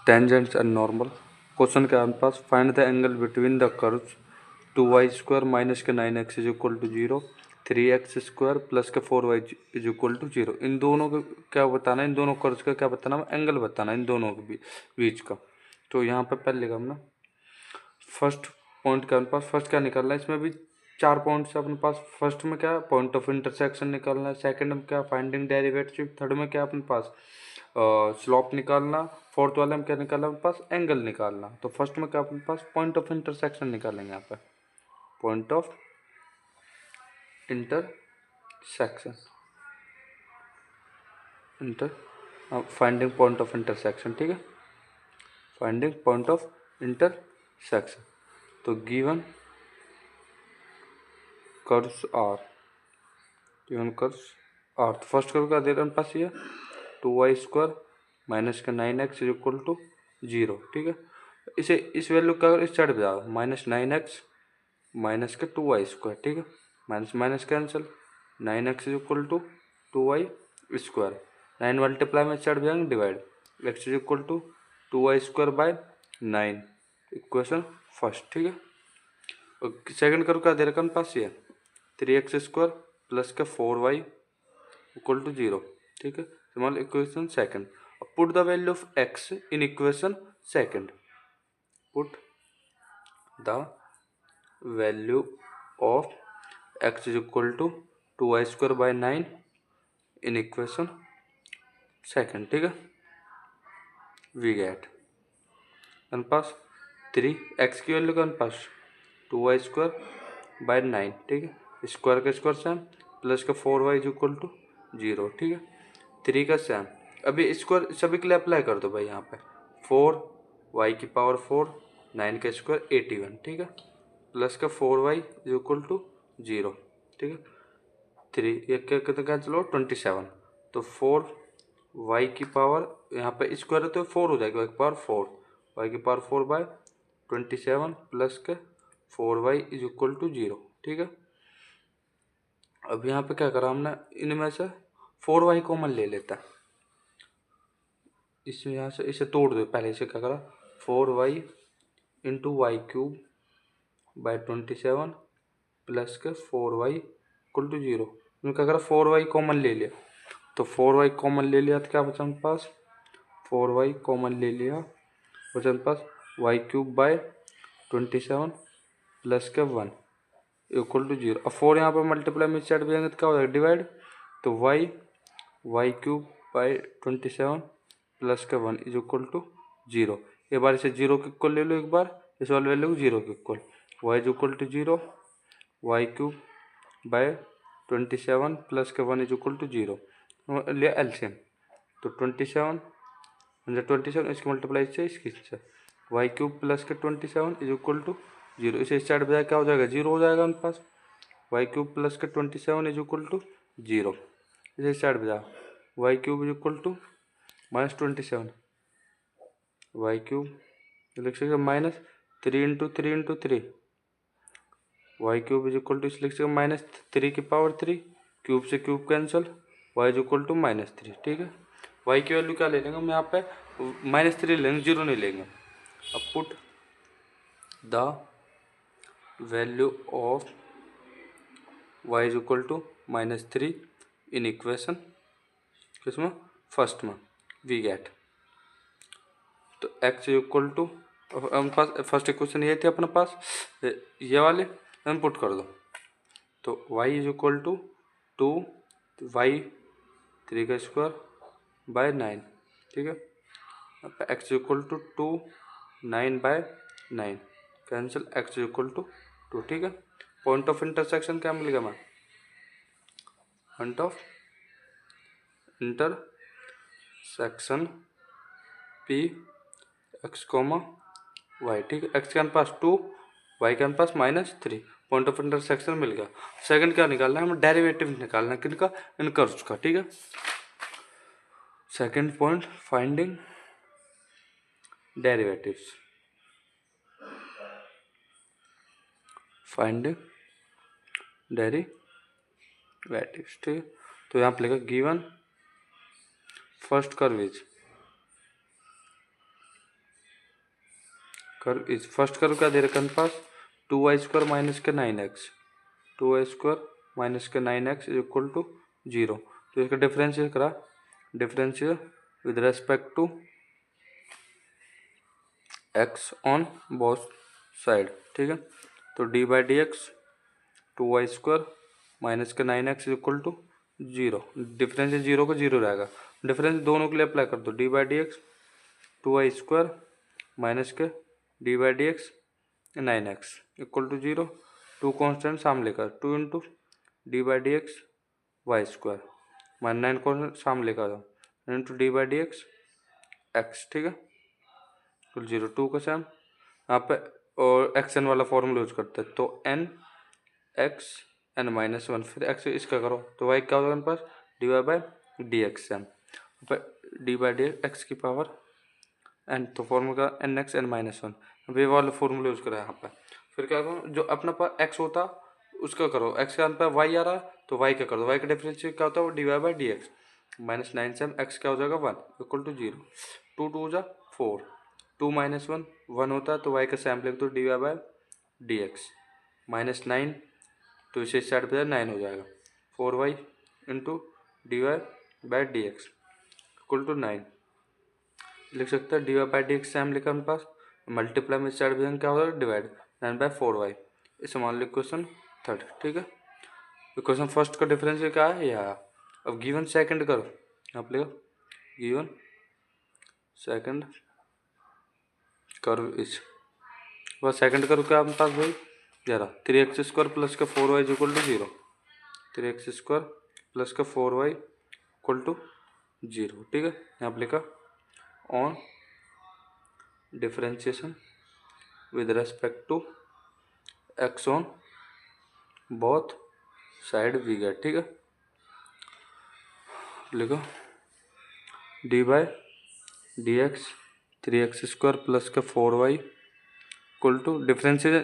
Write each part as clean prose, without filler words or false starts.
Tangents and normal. Question के हमारे पास find the angle between the curves 2y² minus के 9x is equal to 0, 3x² plus के 4y is equal to 0। इन दोनों का क्या बताना है, इन दोनों कर्व्स का क्या बताना है, एंगल बताना है इन दोनों के बीच का। तो यहाँ पे पहले लिखा हमने फर्स्ट पॉइंट के हमारे पास फर्स्ट क्या निकालना है, इसमें भी 4 पॉइंट्स है अपने पास। फर्स्ट में क्या पॉइंट ऑफ इंटरसेक्शन निकालना है, सेकंड में क्या फाइंडिंग डेरिवेटिव, थर्ड में क्या अपने पास स्लोप निकालना, फोर्थ वाले में क्या निकालना अपने पास एंगल निकालना। तो फर्स्ट में क्या अपने पास पॉइंट ऑफ इंटरसेक्शन निकालेंगे। यहाँ पे point of intersection finding point of intersection, ठीक है, फाइंडिंग पॉइंट ऑफ इंटरसेक्शन। तो given curves are, given curves are, तो फर्स्ट कर्व का दे रहा है पास ये 2y² माइनस का 9x इज इक्वल टू 0, ठीक है। इसे इस वैल्यू का इस साइड पे जाओ, -9x माइनस का 2y², ठीक है, minus minus cancel, 9x is equal to 2y², 9 multiply में साइड जाएंगे divide, x is equal to 2y² by 9, equation first, ठीक है। और सेकंड कर्व का दे रखा है पास ये 3x² प्लस का 4y इक्वल टू 0, ठीक है, small equation second. Put the value of x in equation second, put the value of x is equal to 2y² by 9 in equation second, ठीक है। We get pass 3x की value कौन पास 2y² by 9, ठीक है, square का square same plus का 4y is equal to 0, ठीक है, 3 का सेम। अभी स्क्वायर सभी के लिए अप्लाई कर दो भाई। यहाँ पे 4y की पावर 4, 9 का स्क्वायर 81, ठीक है, प्लस का 4y इज इक्वल टू 0, ठीक है, 3 एक कितना कैंसिल हो 27, तो 4y की पावर यहाँ पे स्क्वायर है तो 4 हो जाएगा, एक पावर 4, y की पावर 4 बाय 27 प्लस के 4y इज इक्वल टू 0, ठीक है। अब यहाँ पे क्या करा हमने, इनमें से 4y कॉमन ले लेता है, इसमें यहाँ से इसे तोड़ दो पहले। इसे क्या करा 4y into y³ by 27 plus के 4y इक्वल टू 0। इनमें क्या करा 4y कॉमन ले लिया, तो 4y कॉमन ले लिया तो क्या बचा हमारे पास 4y कॉमन ले लिया, बचा हमारे पास y³ बाय 27 प्लस के 1 इक्वल टू 0। अब 4 यहाँ पर मल्टीप्लाई में चढ़ जाएंगे तो क्या हो जाएगा डिवाइड, तो y³ बाय 27 प्लस का 1 इज इक्वल टू 0। एक बार इसे 0 के इक्वल ले लो, एक बार इस वाले वैल्यू को 0 के equal, y is equal to 0, y³ by 27 plus का 1 इज इक्वल टू 0, लिया एलसीएम, तो 27 इसकी मल्टीप्लाई से इसकी से y³ प्लस के 27 इज इक्वल टू 0। इसे इस साइड बजाय क्या हो जाएगा 0 हो जाएगा हमारे पास, y³ प्लस के 27 इज इक्वल टू 0। इसे इस साइड बजाओ y³ is equal to -27, y³ लिख सकते minus 3 into 3 into 3, y³ is equal to इस लिख सकते -3 की पावर 3, क्यूब से cube cancel, y is equal to -3, ठीक है। y की वैल्यू क्या ले लेंगे हम यहाँ पे -3 लेंगे, 0 नहीं लेंगे। अब put the value of y is equal to -3 in equation किसमें फर्स्ट में, वी गेट, तो x इज इक्वल टू अपने पास फर्स्ट इक्वेशन ये थी अपने पास, ये वाले हम पुट कर दो, तो y is equal to 2y 3 का स्क्वायर बाय 9, ठीक है, x is equal to 2 9 by 9 cancel, x is equal to 2, ठीक है। पॉइंट ऑफ इंटरसेक्शन क्या मिलेगा हमें, पॉइंट ऑफ इंटरसेक्शन P x, y, ठीक है, x के पास 2, y के पास -3, पॉइंट ऑफ इंटरसेक्शन मिल गया। सेकंड क्या निकालना है हमें, डेरिवेटिव निकालना है किनका, इन कर्व्स का, ठीक है। Second point finding derivatives, finding derivatives, ठीक है। तो यहाँ पे लिखा given first curve is curve is first curve क्या दे रखा है पास 2y² माइनस के 9x 2y² माइनस के 9x इज इक्वल टू 0। तो इसका डिफरेंशियल करा differential with respect to x on both side. ठीक है, तो d by d x 2y² minus के 9x is equal to 0। Difference 0 को 0 रहेगा, डिफरेंस दोनों के लिए अप्लाई कर दो। D by d x 2y² minus के d by d x 9x equal to 0। Two constant सामने लेकर 2 into d by d x y² minus 9 constant सामने लेकर into d by d x x। ठीक है, तो 0 2 का सेम यहाँ पे और एक्स एन वाला फॉर्मूला यूज करते हैं। तो एन एक्स एन माइनस 1 फिर एक्स इसका करो तो वाई क्या होगा मेरे पास d y by d x n d by d x की पावर एन। तो formula n x n minus 1 वे वाला फॉर्मूला यूज करा यहाँ पे। फिर क्या करो जो अपना पास एक्स होता उसका करो, एक्स के अंदर वाई आ रहा तो वाई का कर दो, वाई का डिफरेंशियल क्या होता है वो d y by d x minus 9 से एक्स क्या हो जाएगा 1 इक्वल टू 0। 2 2 जा 4 2 माइनस 1 1 होता है तो वाई का सैम लिख दो d y by d x minus 9 तो इसे इस साइड पर 9 हो जाएगा 4y into d y by d x equal to 9 लिख सकते हैं। D y by d x same लिखा हमारे पास मल्टीप्लाई में इस साइड पर क्या होगा डिवाइड 9 बाई 4y इसे मान लो इक्वेशन थर्ड। ठीक है, इक्वेशन फर्स्ट का डिफरेंस क्या है यहाँ। अब गिवन सेकंड करो आप लिखो गिवन सेकंड कर्व इज वह सेकंड कर्व क्या हमारे पास भाई 3x² प्लस का 4y equal to 0 3x² plus का 4y इक्वल टू 0। ठीक है, यहाँ पर लिखा on differentiation with respect to x on both side we get. ठीक है, लिखो d by d x 3x² plus का 4y इक्वल टू डिफरेंशियल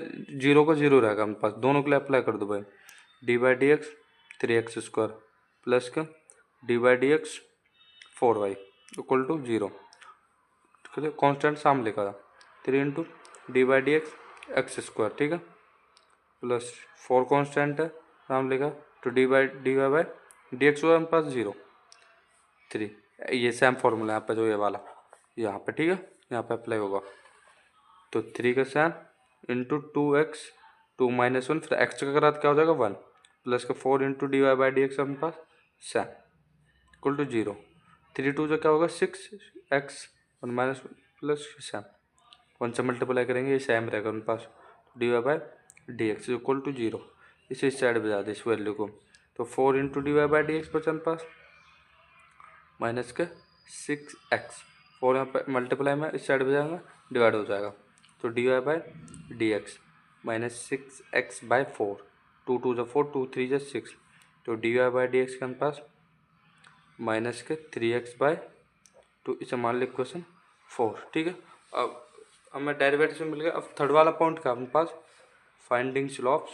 0 का 0 रहेगा हमारे पास, दोनों के लिए अप्लाई कर दो भाई। D by d x 3x² plus का d by d x 4y equal to 0। ठीक है, कॉन्स्टेंट सामने लिखा था 3 into d by d x x²। ठीक है, प्लस 4 कॉन्स्टेंट है सामने लिखा तो d y by d x हुआ हमारे पास 0 3 ये सेम फॉर्मूला यहाँ पे जो ये वाला यहाँ पे। ठीक है, यहाँ पे अप्लाई होगा तो 3 का सेम इंटू 2x 2 माइनस 1 फिर एक्स का करा क्या हो जाएगा 1 प्लस का 4 into d y by d x हमारे पास सेम इक्वल टू 0। 3 2 जो क्या होगा 6x 1 माइनस प्लस सेम 1 से मल्टीप्लाई करेंगे ये सेम रहेगा हमारे पास d y by d x equal to 0। इसे इस साइड बजा दे इस वैल्यू को तो 4 into d y by d x बचा हमारे पास माइनस के 6x 4 यहाँ पे मल्टीप्लाई में इस साइड बजाएंगे डिवाइड हो जाएगा तो d y by d x minus 6x by 4 2 2 जो 4 2 3 जो 6 तो d y by d x के हमारे पास माइनस के 3x बाई 2 इसे मान लो इक्वेशन 4। ठीक है, अब हमें डेरिवेटिव से मिल गया। अब थर्ड वाला पॉइंट का अपने पास finding slopes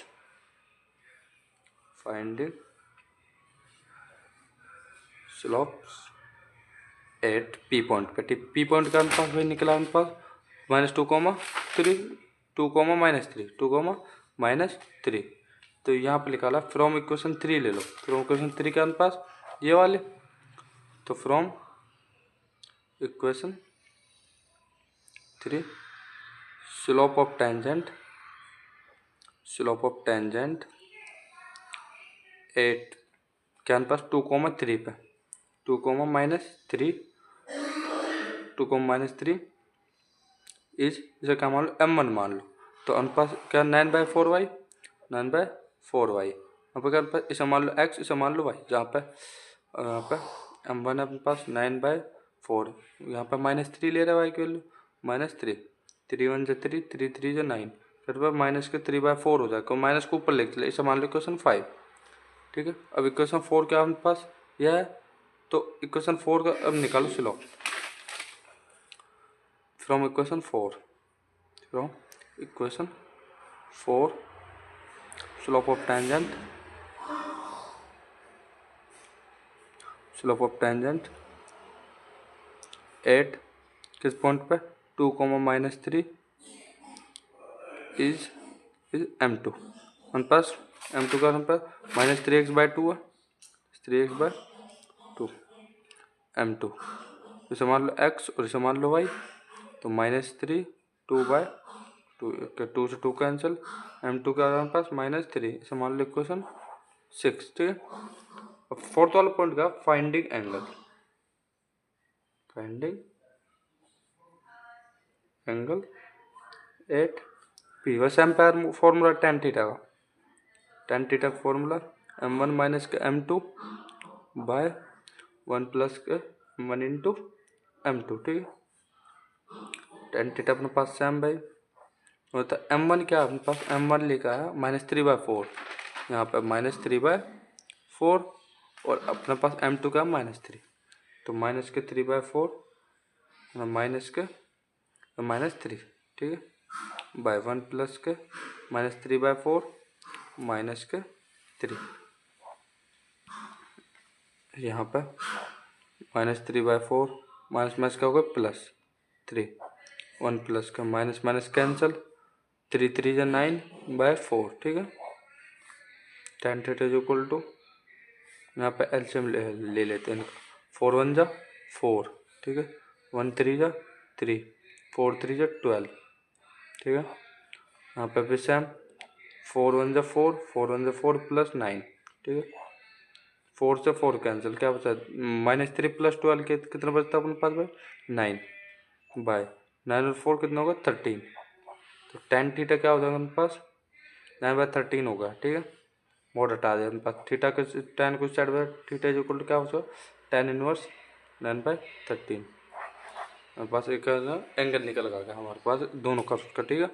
at p point पे। ठीक, पी पॉइंट का हमारे पास भाई निकला हमारे पास -2, 2, -3 2, -3 तो यहाँ पे निकाला फ्रॉम इक्वेशन 3 ले लो। फ्रॉम इक्वेशन 3 के हमारे पास ये वाले तो from equation 3 slope of tangent 8 क्या हमारे पास 2, 3 पे 2, -3 2, -3 इज इसे क्या मान लो m1 मान लो तो हमारे पास क्या 9/4y 9/4y यहाँ पे क्या हमारे पास इसे मान लो x इसे मान लो y जहाँ पे m1 है अपने पास 9/4 यहाँ पे -3 ले रहा है y की वैल्यू -3 3 1 जो 3 3 3 जो 9 फिर पर माइनस के 3/4 हो जाएगा माइनस को ऊपर लेके चले इसे मान लो इक्वेशन 5। ठीक है, अब इक्वेशन 4 क्या हमारे पास यह है तो इक्वेशन 4 का अब निकालो slope from equation 4 slope of tangent 8 किस पॉइंट पे 2, -3 इज m2 हमारे पास m2 का हमारे पास माइनस 3x/2 है, 3x/2 m2, इसे मान लो x और इसे मान लो y, तो -3 2/2, 2 से 2 कैंसिल, m2 का हमारे पास -3, इसे मान लो इक्वेशन 6। ठीक है, अब फोर्थ वाला पॉइंट का फाइंडिंग एंगल एट पी। वैसे एम्पायर फॉर्मूला tan थीटा का, tan theta formula m1 minus का m2 बाय 1 प्लस के m1 इंटू m2। ठीक है, tan थीटा अपने पास सेम भाई, और तो m1 क्या अपने पास m1 लिखा है -3/4, यहाँ पे -3/4, और अपने पास m2 का -3, तो माइनस के 3/4 माइनस के -3। ठीक है, बाय 1 प्लस के -3/4 माइनस के 3, यहाँ पे -3/4 माइनस का होगा +3, 1 प्लस का माइनस माइनस कैंसल, 3 3 जा 9/4। ठीक है, tan theta is equal to, यहाँ पे एलसीएम ले लेते हैं, 4 1 जा 4। ठीक है, 1 3 जा 3, 4 3 जा 12। ठीक है, यहाँ पे भी सेम, 4 1 जा 4, 4 1 जा 4 प्लस 9। ठीक है, 4 से 4 कैंसिल, क्या बचा -3 + 12 के कितना बचता है अपने पास भाई 9 बाय 9 और 4 कितना होगा 13, तो tan थीटा क्या हो जाएगा अपने पास 9/13 होगा। ठीक है, मोड हटा दे अपने पास, थीटा के tan को side by theta is equal to क्या होगा tan इनवर्स 9/13, हमारे पास एक एंगल निकल गया हमारे पास दोनों का। ठीक है,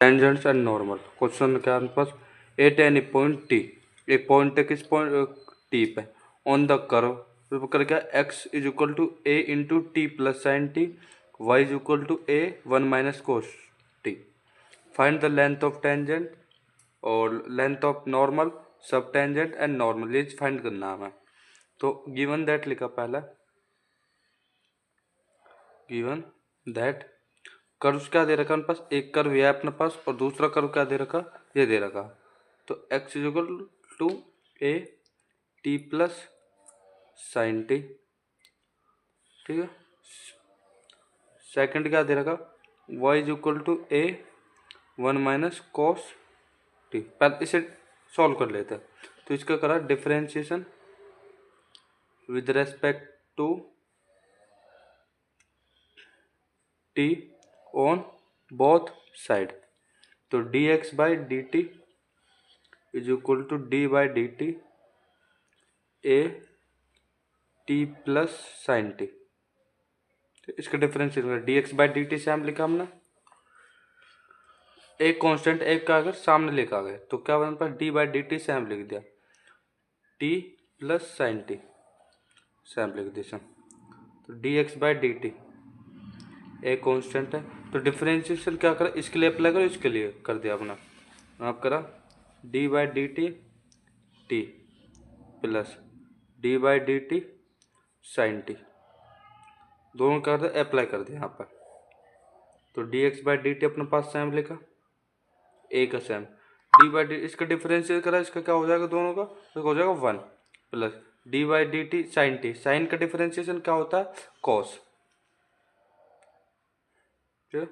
टेंजेंट्स एंड नॉर्मल क्वेश्चन क्या हमारे पास, एट एनी पॉइंट टी, एक पॉइंट है किस पॉइंट टी पे, ऑन द कर्व कर क्या x is equal to a into t plus sine t, y is equal to a 1 minus cos t, find the length of tangent और length of normal, sub tangent and normal, ये find करना है हमें। तो given that लिखा पहला, given that curve क्या दे रखा अपने पास, एक कर्व ये है अपने पास और दूसरा कर्व क्या दे रखा, ये दे रखा, तो x is equal to a t plus sine t. ठीक है, सेकंड क्या दे रखा, y is equal to a 1 minus cos t. पहले इसे सॉल्व कर लेते हैं, तो इसका करा differentiation with respect to t on both side, तो dx/dt is equal to d/dt a t plus sine t. इसका डिफरेंशिएशन dx/dt से हम लिखा हमने, एक कांस्टेंट एक का अगर सामने लिखा गया तो क्या बना पास d/dt से हम लिख दिया t प्लस साइन टी से हम लिख दिया, तो dx/dt एक कांस्टेंट है, तो डिफरेंशिएशन क्या करा, इसके लिए अप्लाई करो, इसके लिए कर दिया अपना, आप करा d/dt t plus d/dt sine T, दोनों कर दिया अप्लाई कर दिया यहाँ पर, तो dx/dt अपने पास सेम लिखा, ए का सेम, d/dt इसका डिफरेंशियल करा, इसका क्या हो जाएगा दोनों का, इसका हो जाएगा 1 plus d/dt sine t, sine का डिफरेंशिएशन क्या होता है कॉस। ठीक है,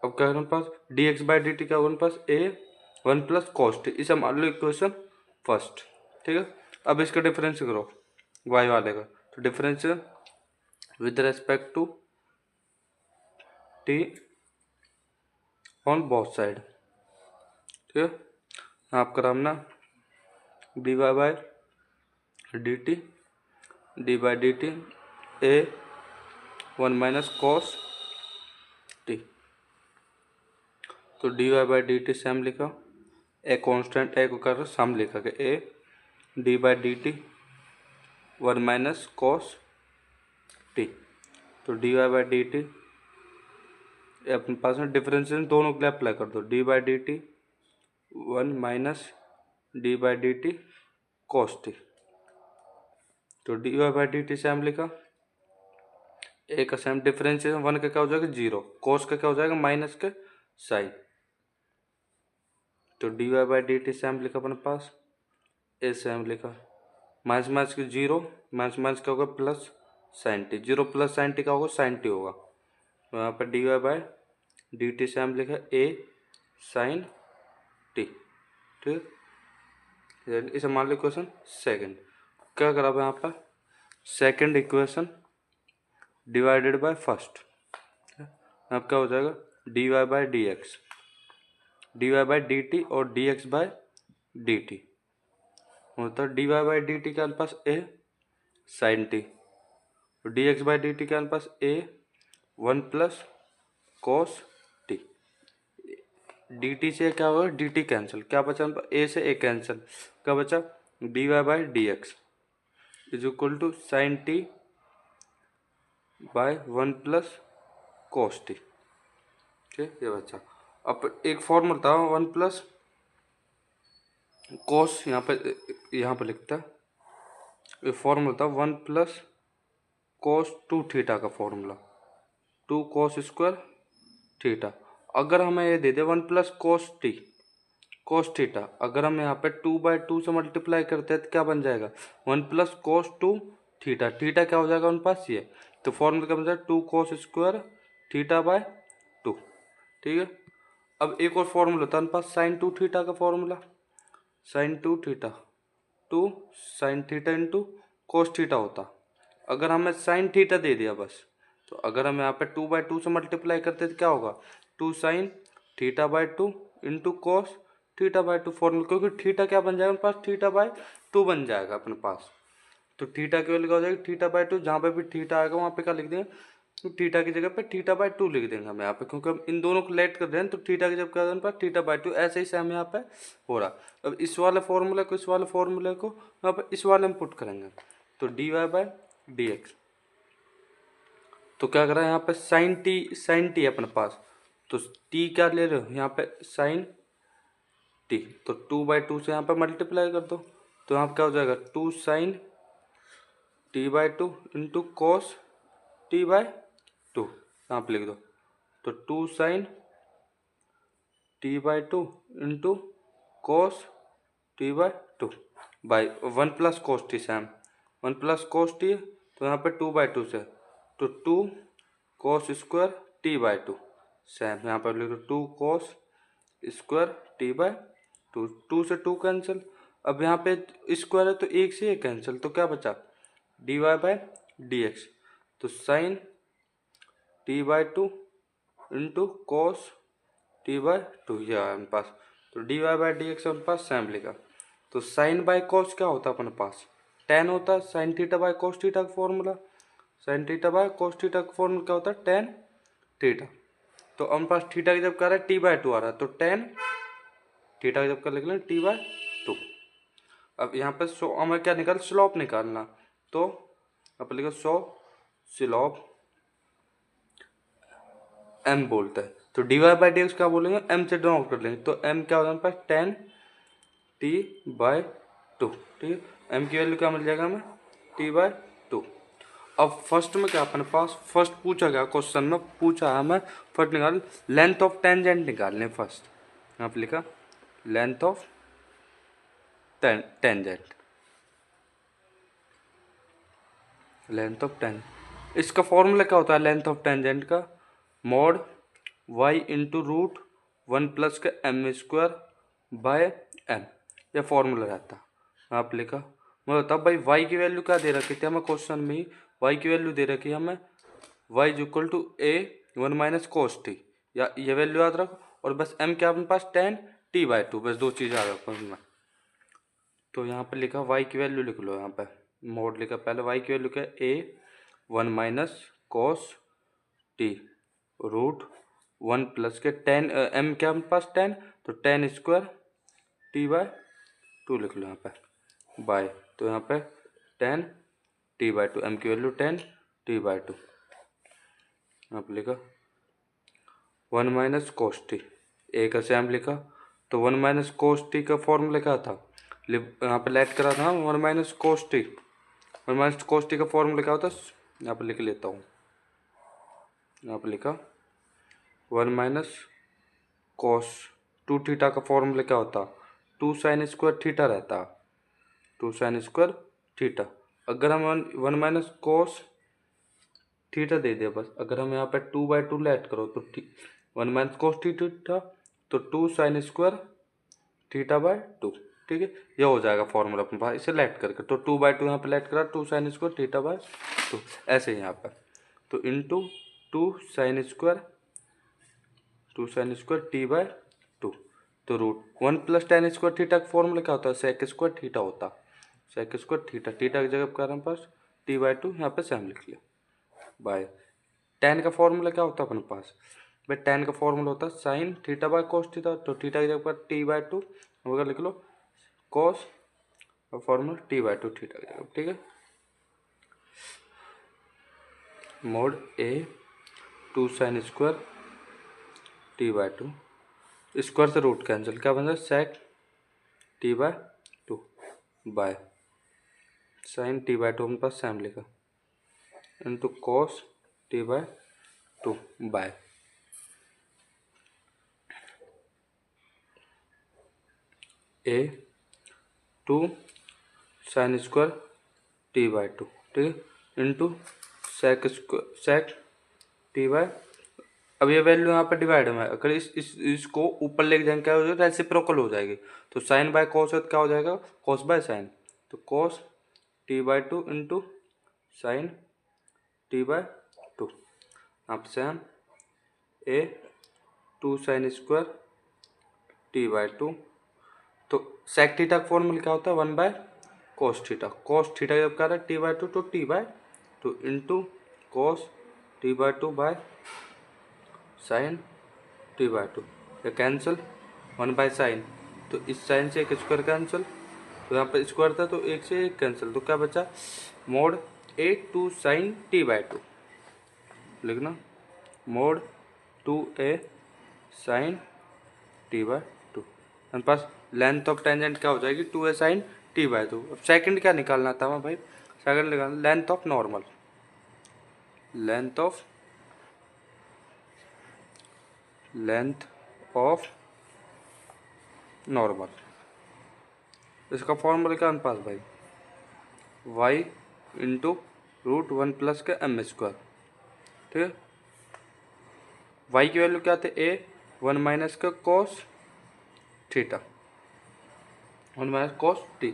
अब क्या है पास dx/dt क्या होगा पास a 1 प्लस कॉस टी, इसे मान लो इक्वेशन फर्स्ट। ठीक है, अब इसका डिफरेंस करो y वाले का, तो differential with respect to t on both side. ठीक है, आप करा हमने dy/dt d/dt a 1 minus cos T, तो dy/dt सेम लिखा, ए कांस्टेंट ए को कर सम लिखा के a d/dt 1 minus cos T, तो dy/dt अपने पास में डिफरेंशिएशन दोनों के लिए अप्लाई कर दो, d/dt 1 minus d/dt cos T, तो dy/dt से हम लिखा ए का सेम डिफरेंशिएशन, वन का क्या हो जाएगा जीरो, कोस का क्या हो जाएगा माइनस के साइन। तो d y by d t same लिखा अपने पास, ए सेम लिखा, माइनस माइनस के जीरो, माइनस माइनस क्या होगा plus sine t, zero plus sine t का होगा साइन टी होगा। तो यहाँ पर d y by d t same लिखा ए साइन टी, ठीक है। इसे मान लो इक्वेशन सेकेंड। क्या करा यहाँ पर, second equation divided by first, अब क्या हो जाएगा d y by d x, d y by d t और d x by d t होता है d y by d t के पास a sine t, d x by d t के पास a one plus cos t, d t से क्या होगा डी टी कैंसिल, क्या बचा ए से ए कैंसिल, क्या बचा d y by d x is equal to sine t by one plus cos t, ठीक ये बचा। अब एक फॉर्मूला था वन प्लस कोस, यहाँ पे लिखता है, ये फॉर्मूला था one plus cos two theta का formula, two cos square theta. अगर हमें ये दे दे one plus cos t cos theta, अगर हम यहाँ पे टू बाई टू से मल्टीप्लाई करते हैं तो क्या बन जाएगा one plus cos two theta, theta क्या हो जाएगा उन पास ये, तो फॉर्मूला क्या बन जाएगा two cos square theta by two, ठीक है। अब एक और फॉर्मूला होता है उन पास साइन टू थीटा का formula, sine two theta two sine theta into cos theta होता। अगर हमें साइन थीटा दे दिया बस, तो अगर हम यहाँ पे टू बाई टू से मल्टीप्लाई करते तो क्या होगा two sine theta by two into cos theta by two formula, क्योंकि थीटा क्या बन जाएगा अपने पास थीटा बाई टू बन जाएगा अपने पास, तो थीटा की वैल्यू क्या हो जाएगी थीटा बाई टू, जहाँ पे भी थीटा आएगा वहाँ पे क्या लिख देंगे थीटा की जगह पे थीटा बाई टू लिख देंगे हम यहाँ पे, क्योंकि हम इन दोनों को लेट कर रहे हैं तो थीटा की जगह क्या होगा थीटा बाई टू, ऐसे ही सेम यहाँ पे हो रहा। अब इस वाले फॉर्मूले को इस वाले फॉर्मूले को यहाँ पे इस वाले में पुट करेंगे, तो d y by d x, तो क्या करा यहाँ पे साइन टी है अपने पास, तो टी क्या ले रहे हो यहाँ पे साइन टी, तो टू बाई टू से यहाँ पे मल्टीप्लाई कर दो, तो यहाँ पे क्या हो जाएगा two sine t by two into cos t by two, यहाँ पे लिख दो, तो two sine t by two into cos t by two by one plus cos t same, one plus cos t, तो यहाँ पे टू बाई टू से तो two cos square t by two same, यहाँ पर लिख दो two cos square t by two, two से टू कैंसिल, अब यहाँ पे स्क्वायर है तो एक से एक कैंसिल, तो क्या बचा d y by d x, तो sine t by two into cos t by two, यह है हमारे पास, तो d y by d x हमारे पास सेम लिखा। तो साइन बाई कोस क्या होता है अपने पास टेन होता है, sine theta by cos theta का formula, sine theta by cos theta का फॉर्मूला क्या होता है टेन थीटा, तो हमारे पास थीटा की जब क्या रहा है टी बाई टू आ रहा है, तो टेन थीटा की जब क्या लिख लें टी बाई टू। अब यहाँ पे सो हमें क्या निकाल स्लोप निकालना, तो अब लिखो सो स्लोप एम बोलते हैं, तो d y by d x क्या बोलेंगे एम से डिनोट कर लेंगे, तो एम क्या होगा हमारे पास टेन टी बाई टू, ठीक है। एम की वैल्यू क्या मिल जाएगा हमें टी बाई टू। अब फर्स्ट में क्या अपने पास फर्स्ट पूछा गया क्वेश्चन में पूछा है हमें फर्स्ट निकाल लेंथ ऑफ टेंजेंट निकालने फर्स्ट, यहाँ पे लिखा length of tangent, length of tangent, इसका फॉर्मूला क्या होता है लेंथ ऑफ टेंजेंट का mod y into root one plus के एम स्क्वायर बाय एम, यह फॉर्मूला रहता है। आप लिखा मैं बता भाई वाई की वैल्यू क्या दे रखी थी हमें क्वेश्चन में ही, वाई की वैल्यू दे रखी है हमें y is equal to a one minus cos t, या ये वैल्यू याद रखो, और बस एम क्या अपने पास टेन टी बाई टू, बस दो चीज़ याद रखो इसमें। तो यहाँ पे लिखा वाई की वैल्यू लिख लो, यहाँ पे मोड लिखा पहले वाई की वैल्यू क्या a one minus cos t root one plus के टेन एम क्या हमारे पास टेन, तो tan square t by two लिख लो यहाँ पे बाय, तो यहाँ पे tan t by two, m की value tan t by two, यहाँ पे लिखा one minus cos t, a का सेम लिखा, तो वन माइनस कोस टी का फॉर्मूला क्या था यहाँ पे लेट करा था one minus cos T, one minus cos t का फॉर्मूला क्या होता है यहाँ पे लिख लेता हूँ यहाँ पर लिखा 1 माइनस कॉस 2 थीटा का फॉर्मूला क्या होता, 2 साइन स्क्वायर थीटा रहता, 2 साइन स्क्वायर थीटा। अगर हम 1 माइनस कॉस थीटा दे दिया बस, अगर हम यहाँ पे 2/2 लेट करो तो 1 माइनस कॉस थीटा तो 2 साइन स्क्वायर थीटा/2, ठीक है। यह हो जाएगा फॉर्मूला अपने पास, इसे लेट करके। तो 2/2 यहाँ पे लेट करा, 2 साइन स्क्वायर थीटा/2 ऐसे ही यहाँ पर। तो इंटू 2 साइन स्क्वायर t/2। तो √1 प्लस tan स्क्वायर थीटा का फॉर्मूला क्या होता है, सेक स्क्वायर थीटा होता, सेक स्क्वायर थीटा। थीटा की जगह पर पास t/2 यहाँ पे सेम लिख लिया बाय। tan का फॉर्मूला क्या होता है अपने पास भाई, tan का फॉर्मूला होता है साइन थीटा/कोस थीटा। तो थीटा की जगह पर t/2 वगैरह लिख लो, कोस और फॉर्मूला t/2 थीटा की जगह, ठीक है। Mod a 2 sine square t/2, square से रूट कैंसिल, क्या बन जाए sec t/2 by sine t/2 अपने पास सेम लिखा into cos t/2 by a 2 sine square t/2, ठीक है, इंटू सेक t/, अब ये वैल्यू यहाँ पर डिवाइड में, अगर इसको ऊपर लेके जाएंगे क्या हो जाएगा, रेसिप्रोकल हो जाएगी। तो साइन बाय कॉस क्या हो जाएगा, कॉस बाय साइन। तो cos t/2 into sine t/2। अब से हम a 2 साइन स्क्वायर t/2। तो सेक थीटा का फॉर्मूला क्या होता है, 1/cos थीटा। कॉस थीटा जब क्या है t/2 तो t/2 into cos t/2 by sine t/2। ये कैंसिल 1/sin, तो इस साइन से एक स्क्वायर कैंसिल, तो यहाँ पर स्क्वायर था तो एक से एक कैंसिल, तो क्या बचा मोड a 2 साइन t/2 लिखना, मोड 2a साइन t/2। हमारे पास लेंथ ऑफ टेंजेंट क्या हो जाएगी, 2a साइन t/2। अब सेकंड क्या निकालना था भाई, सेकंड निकालना length of normal, length of normal. इसका फॉर्मूला क्या पास भाई, y इंटू √1 प्लस का m², ठीक है। y की वैल्यू क्या थे, a 1 माइनस का cos theta, 1 minus cos t,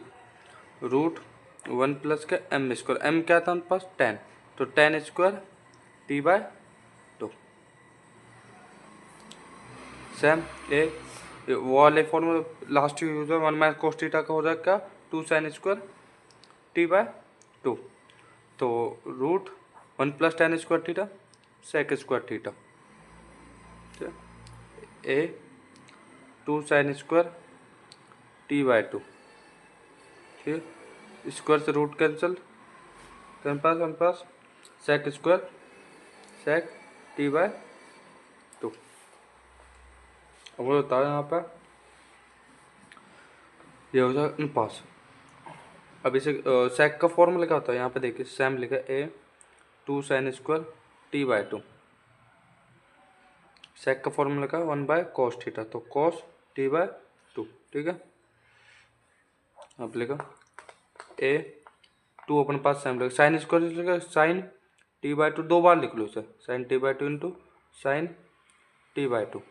√1 plus का m², m क्या था हमारे पास 10, तो 10² t/2 सेम ए वो वाले फॉर्मूला लास्ट यूज है, 1 माइनस कॉस थीटा का हो जाएगा 2 साइन स्क्वायर t/2। तो √1 plus tan square theta sec square theta, a 2 sine square t/2, ठीक है। स्क्वायर से रूट कैंसिल, तो हमारे पास सेक स्क्वायर सेक t/2। अब वो बताओ यहाँ पर ये हो जाएगा पास। अब इसे सेक का फॉर्मूला क्या होता है, यहाँ पे देखिए सेम लिखा ए 2 साइन स्क्वायर t/2, सेक का फॉर्मूला का 1/cos थीटा, तो cos t/2, ठीक है। अब लिखा ए 2 अपने पास सेम लिखा, साइन स्क्वायर लिखा साइन t/2 दो बार लिख लो इसे, sine t/2 into sine t/2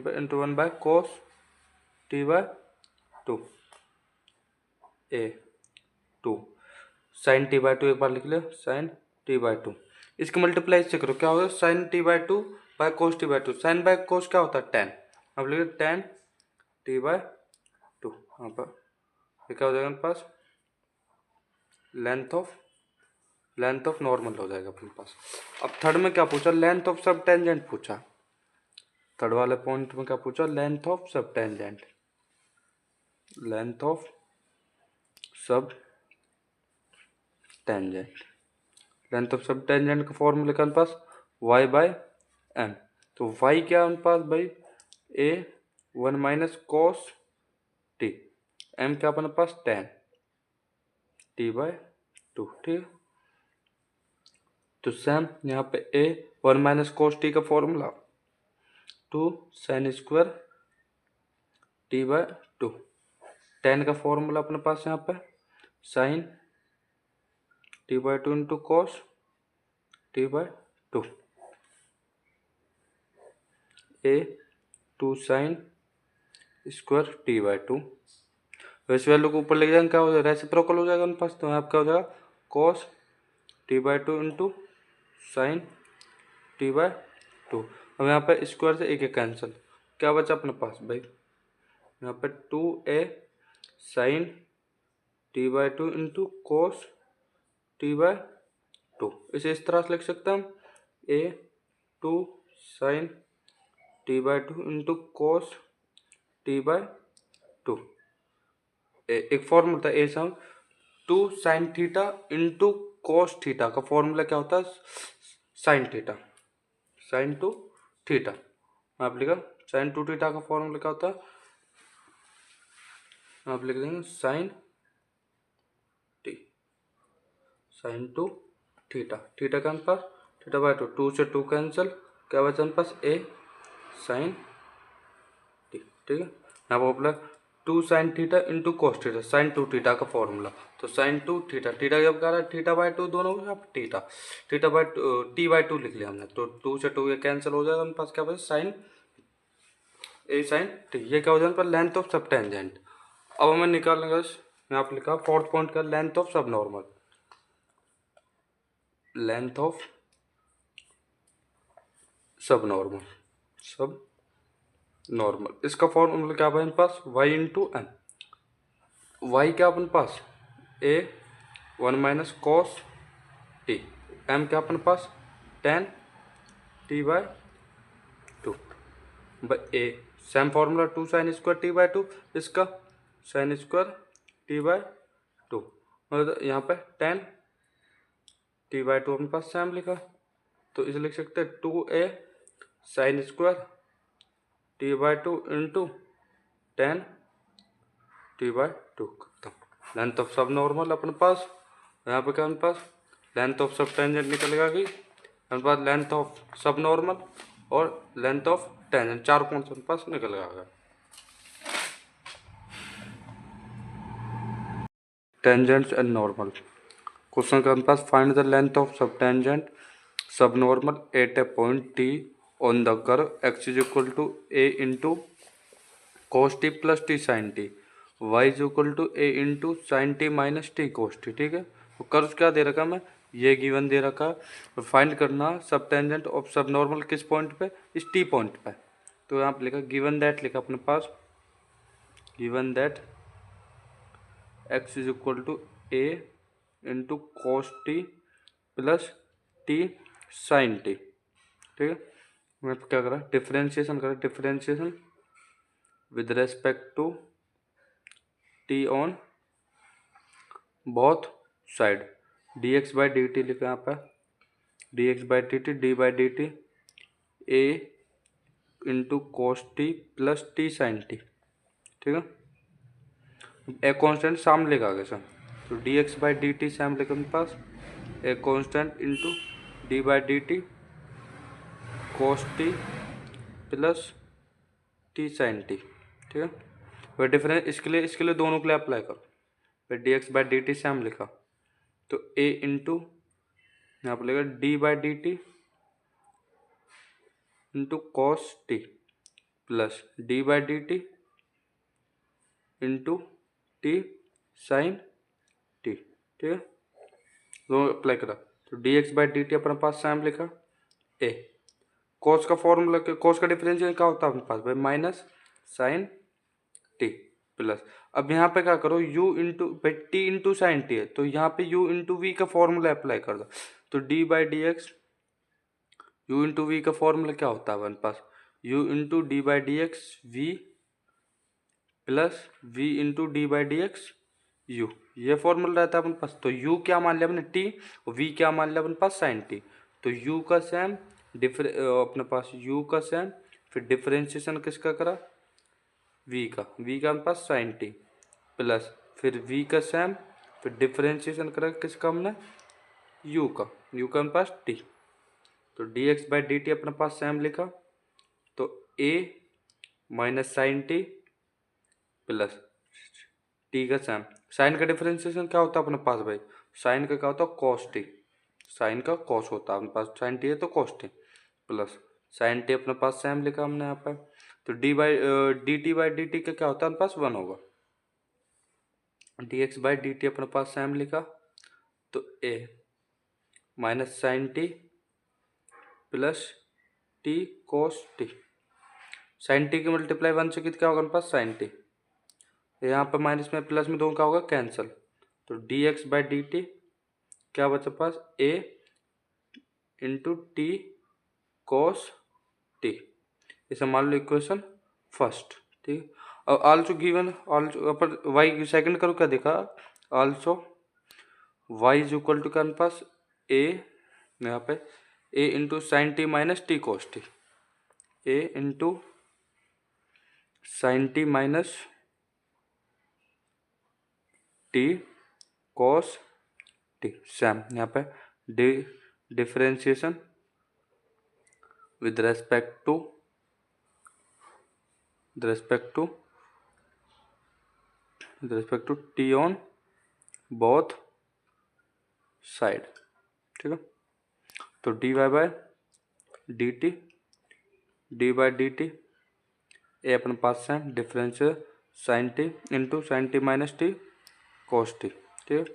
into 1/cos t/2 a 2 sine t/2 एक बार लिख लिया, साइन t/2 इसके मल्टीप्लाई से करो क्या होगा, sine t/2 by cos t/2, sine by cos क्या होता है 10, अब लिखो 10 t/2। यहाँ पर क्या हो जाएगा अपने पास लेंथ ऑफ नॉर्मल हो जाएगा अपने पास। अब थर्ड में क्या पूछा, लेंथ ऑफ सब टेंजेंट पूछा, थर्ड वाले पॉइंट में क्या पूछा, लेंथ ऑफ सब टेंजेंट, लेंथ ऑफ सब टेंजेंट, लेंथ ऑफ सब टेंजेंट का फॉर्मूला के पास y/m। तो y क्या है पास भाई a 1 minus cos t, m क्या अपने पास 10 t/2, ठीक है। तो सेम यहाँ पे a one minus cos t का formula 2 sine square t by 2। Tan का फॉर्मूला अपने पास यहाँ पे sine t by 2 into cos t by 2 a 2 sine square t by 2। तो इस वैल्यू को ऊपर ले जाएंगे क्या हो जाएगा, रेसिप्रोकल हो जाएगा उनके पास। तो यहाँ क्या हो जाएगा cos t by 2 into sine t by 2। अब यहाँ पे स्क्वायर से एक कैंसिल, क्या बचा अपने पास भाई यहाँ पे 2a sine t by 2 into cos t by 2। इसे इस तरह से लिख सकते हैं हम a 2 sine t by 2 into cos t by 2। एक फॉर्मूला था a sum 2 sine theta into cos theta का फॉर्मूला क्या होता है sine theta, sine two theta. आप लिखा साइन टू थीटा का फॉर्मूला क्या होता है, आप लिख देंगे sine t, sine two theta, theta का पास थीटा बाय 2, 2 से 2 कैंसिल, क्या बचा हमारे पास ए साइन टी। ठीक है, यहाँ पर बोला 2 sine theta into cos theta, sine two theta का फॉर्मूला। तो साइन टू थीटा, थीटा जब कह रहा है थीटा बाय 2 दोनों theta, theta by t by 2 लिख लिया हमने। तो 2 से 2 ये कैंसिल हो जाएगा, हमारे पास क्या बचा साइन ए साइन टी। ये क्या हो जाएगा पर लेंथ ऑफ सब टेंजेंट। अब हमें निकालने का यहाँ पे लिखा फोर्थ पॉइंट का length of subnormal, length of subnormal, subnormal. इसका फॉर्मूला क्या है पास y इंटू एम। वाई क्या अपन पास a 1 minus cos t, m क्या अपन पास tan t by 2 by a. Same formula 2 sine square t by 2, इसका साइन स्क्वायर टी बाय 2, मतलब यहाँ पे 10 टी बाय 2 अपने पास सेम लिखा। तो इसे लिख सकते हैं 2a sine square t by 2 into 10 t by 2। Length of subnormal अपने पास, यहाँ पे क्या अपने पास लेंथ ऑफ सब टेंजेंट निकलेगा कि अपने पास लेंथ ऑफ सब नॉर्मल और लेंथ ऑफ टेंजेंट, चार कौन से अपने पास निकल गया। टेंजेंट्स एंड नॉर्मल क्वेश्चन के पास find the length of subtangent subnormal at a point t on the curve x is equal to a into cos t plus t sine t, y is equal to a into sine t minus t cos t. ठीक है, तो curve क्या दे रखा मैं, ये given दे रखा है, फाइंड करना सब टेंजेंट ऑफ सब नॉर्मल किस पॉइंट पे, इस टी पॉइंट पे। तो यहाँ पे लिखा गिवन दैट, लिखा अपने पास given that x is equal to a into cos t plus t sine t. ठीक है, मैं क्या करा डिफरेंशिएशन करा, differentiation with respect to t on both side, d x by d t लिखा यहाँ पे d x by d t, d by d t a into cos t plus t sine t. ठीक है, a constant सामने लिखा आगे sir, तो d x by d t सामने लिखा मेरे पास a constant into d by d t cos t plus t sine t. ठीक है, वह डिफरेंस इसके लिए दोनों के लिए अप्लाई करो। फिर d x by d t से हम लिखा तो ए इंटू यहाँ पर लिखा d by d t into cos t plus d by d t into t sine t. ठीक है, दोनों अप्लाई करा तो d x by d t अपने पास सेम लिखा ए, कॉस का फॉर्मूला कॉस का डिफरेंशियल क्या होता है अपने पास भाई माइनस साइन टी प्लस। अब यहाँ पे क्या करो u इंटू भाई टी इंटू साइन टी है, तो यहाँ पे u इंटू वी का फॉर्मूला अप्लाई कर दो। तो d by d x u into v का फॉर्मूला क्या होता है अपने पास u into d by d x v plus v into d by d x u, ये फॉर्मूला रहता है अपने पास। तो u क्या मान लिया अपने t और v क्या मान लिया अपने पास साइन टी। तो u का सेम अपने पास u का सेम, फिर डिफरेंशिएशन किसका करा v का हमारे पास साइन टी प्लस फिर v का सेम, फिर डिफरेंशिएशन करा किसका हमने u का हमारे पास t। तो d x by d t अपने पास सेम लिखा, तो a minus sine t plus t का सेम। साइन का डिफरेंशिएशन क्या होता है अपने पास भाई, साइन का क्या होता है कॉस टी, साइन का कॉस होता है अपने पास, साइन टी है तो cos t plus sine T अपने पास सेम लिखा हमने यहाँ पर। तो डी बाई डी टी का क्या होता है अपने पास 1 होगा, d x by d t अपने पास सेम लिखा, तो a minus sine t plus t cos t, sine t की मल्टीप्लाई 1 से कितना होगा अपने पास साइन टी, यहाँ पर माइनस में प्लस में दोनों क्या होगा कैंसिल, तो d x by d t क्या बचा पास a into t cos t, इसे मान लो इक्वेशन फर्स्ट। ठीक, और आल्सो गिवन आल्सो अपन वाई सेकंड करो क्या देखा, also y is equal to करने पास ए, यहाँ पे a into sine t minus t cos t, a into sine t minus t cos t same, यहाँ पे differentiation with respect to t on both side. ठीक है, तो d y by d t a अपने पास है differential sine t into sine t minus t cos t. ठीक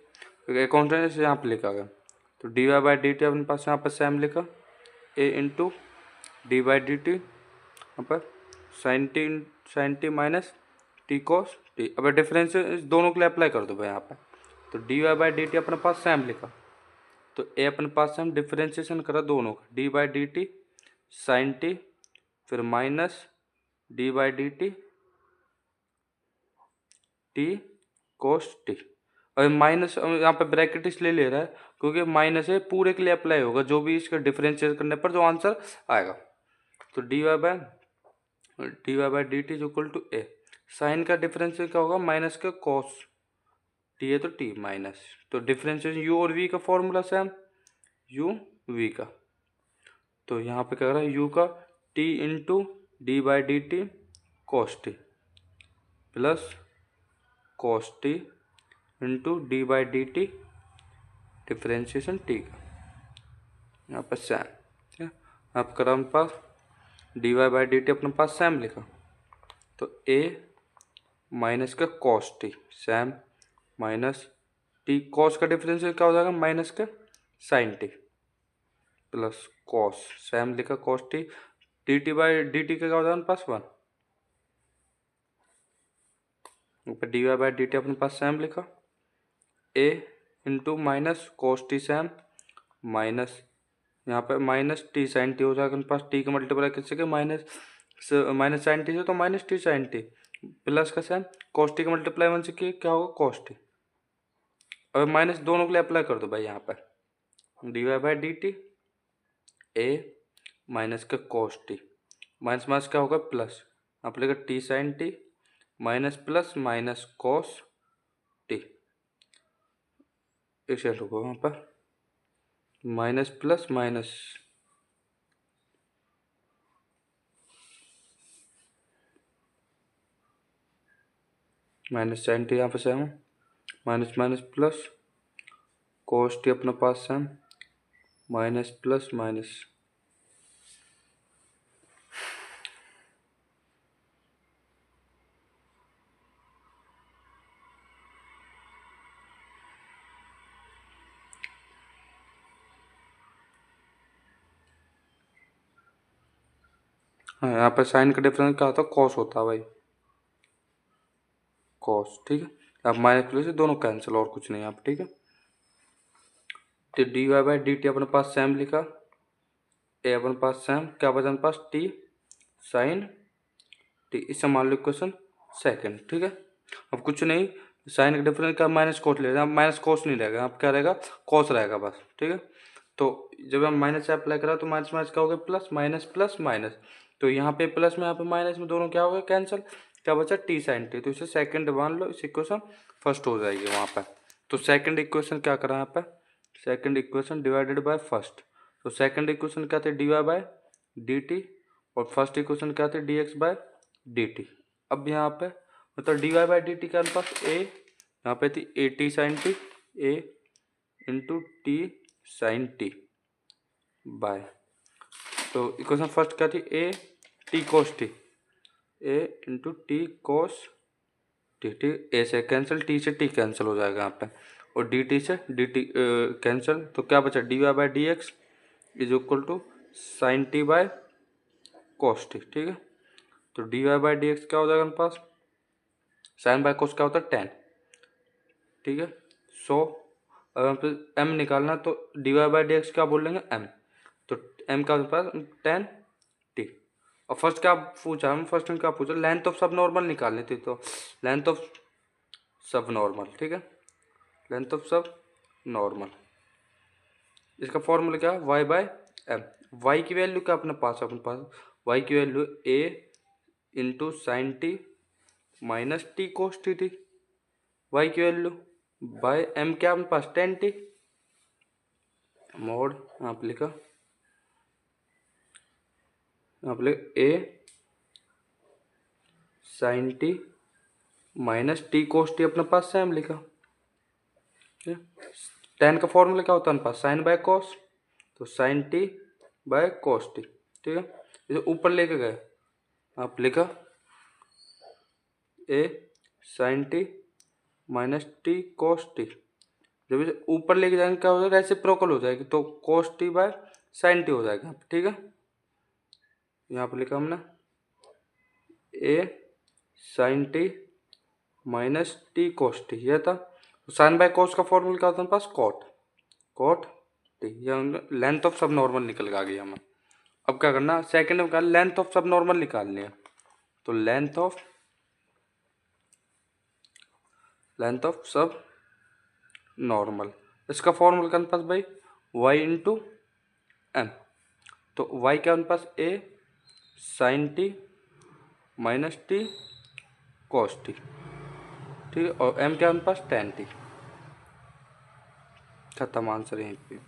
है, कांस्टेंट से यहाँ पे लिखा गया, तो d y by d t अपने पास यहाँ पर सेम लिखा, a into d by d t यहाँ पर sine t minus t cos t. अब डिफरेंस दोनों के लिए अप्लाई कर दो भाई यहाँ पे, तो d y by d t अपने पास सेम लिखा, तो ए अपने पास सेम डिफरेंशिएशन करा दोनों का, d by d t sine t फिर minus d by d t t cos t. और माइनस यहाँ पे ब्रैकेट इसलिए ले रहा है क्योंकि माइनस है पूरे के लिए अप्लाई होगा, जो भी इसका डिफरेंशिएट करने पर जो आंसर आएगा। तो d y by d t is equal to a, sine का डिफरेंशिएट क्या होगा माइनस का कॉस टी है तो टी माइनस, तो डिफरेंशिएशन यू और वी का फॉर्मूला सेम, यू वी का, तो यहाँ पे क्या कर रहा है यू का t into d by d t cos t plus cos t into d by d t differentiation t का, यहाँ पर सेम। ठीक है, आप करा अपने पास d y by d t अपने पास सेम लिखा, तो ए माइनस का cos t same minus t, cos का डिफरेंशियल क्या हो जाएगा माइनस का sine t plus cos same लिखा cos t, d t by d T का क्या हो जाएगा अपने पास 1, ऊपर d y by d t अपने पास सेम लिखा, a into minus cos t same minus यहाँ पे माइनस टी साइन टी हो जाएगा अपने पास, टी का मल्टीप्लाई किससे के माइनस साइन टी से, तो minus t sine t plus का सेम कॉस टी का मल्टीप्लाई 1 से किया क्या होगा कॉस टी। अब माइनस दोनों के लिए अप्लाई कर दो भाई यहाँ पर, d y by d t a minus का कॉस टी माइनस माइनस क्या होगा प्लस, आप लेगा t sine t minus plus minus cos t, एक सेकंड रुको वहाँ पर minus plus minus minus sine t यहाँ पर same minus minus plus cos t अपने पास सेम माइनस प्लस माइनस हाँ, यहाँ पर साइन का डिफरेंस क्या होता है कॉस होता है भाई कॉस। ठीक है, अब माइनस प्लस दोनों कैंसिल और कुछ नहीं यहाँ पर। ठीक है, तो d y by d t अपने पास सेम लिखा, ए अपने पास सेम क्या बचा अपने पास टी साइन टी, इससे मान लो इक्वेशन सेकंड। ठीक है, अब कुछ नहीं साइन का डिफरेंस का माइनस कोस ले रहे हैं, माइनस कोस नहीं रहेगा, अब क्या रहेगा कोस रहेगा बस। ठीक है, तो जब हम माइनस से अप्लाई करा तो माइनस माइनस क्या हो गया प्लस माइनस, तो यहाँ पे प्लस में यहाँ पे माइनस में दोनों क्या हो गया कैंसिल, क्या बचा टी साइन टी, तो इसे सेकंड मान लो, इस इक्वेशन फर्स्ट हो जाएगी वहाँ पर। तो सेकंड इक्वेशन क्या करा यहाँ पर, second equation divided by first, तो सेकंड इक्वेशन क्या थे, d y by d t, और फर्स्ट इक्वेशन क्या थे, d x by d t. अब यहाँ पे मतलब d y by d t के अनुपात ए, यहाँ पे थी a t sine t, a into t sine t by, तो इक्वेशन फर्स्ट क्या थी, a t cos t, a into t cos t, t ए से कैंसिल, टी से टी कैंसिल हो जाएगा यहाँ पे, और डी टी से डी टी कैंसिल, तो क्या बचा, d y by d x is equal to sine t by cos t, ठीक है। तो d y by d x क्या हो जाएगा हमारे पास, साइन बाय कोस क्या होता है, 10, ठीक है। सो अगर हम पे एम निकालना तो d y by d x क्या बोल लेंगे, एम, तो एम का हमारे पास 10 टी। और फर्स्ट क्या पूछा, हम फर्स्ट में क्या पूछा, लेंथ ऑफ सब नॉर्मल निकालनी थी, तो लेंथ ऑफ सब नॉर्मल, ठीक है, लेंथ ऑफ सब नॉर्मल, इसका फॉर्मूला क्या, वाई बाय एम। वाई की वैल्यू क्या अपने पास वाई की value a into sine t minus t cos t थी, वाई की वैल्यू बाय एम क्या अपने पास 10 टी, मोड आप लिखा, आप लिख ए sine t minus t cos T अपने पास सेम लिखा, 10 का फॉर्मूला क्या होता है अपने पास, साइन बाय कोस, तो sine t by cos t, ठीक है। इसे ऊपर लेके गए, आप लिखा a sine t minus t cos t, जब इसे ऊपर लेके जाएंगे क्या हो जाएगा, रेसिप्रोकल हो जाएगी, तो कोस टी बाय साइन टी हो जाएगा, ठीक है। यहाँ पर लिखा हमने ए sine t minus t cos T, यह था। साइन बाय कोस का फॉर्मूला क्या होता है पास, कॉट, कॉट टी, यह लेंथ ऑफ सब नॉर्मल निकल के आ गया हमें। अब क्या करना, सेकंड में क्या, लेंथ ऑफ सब नॉर्मल निकालनी है, तो लेंथ ऑफ सब नॉर्मल, इसका फॉर्मूला क्या पास भाई, y इंटू एम, तो y क्या पास a sine t minus t cos t, ठीक है, और m क्या पास 10 टी, खत्म आंसर यहीं पे।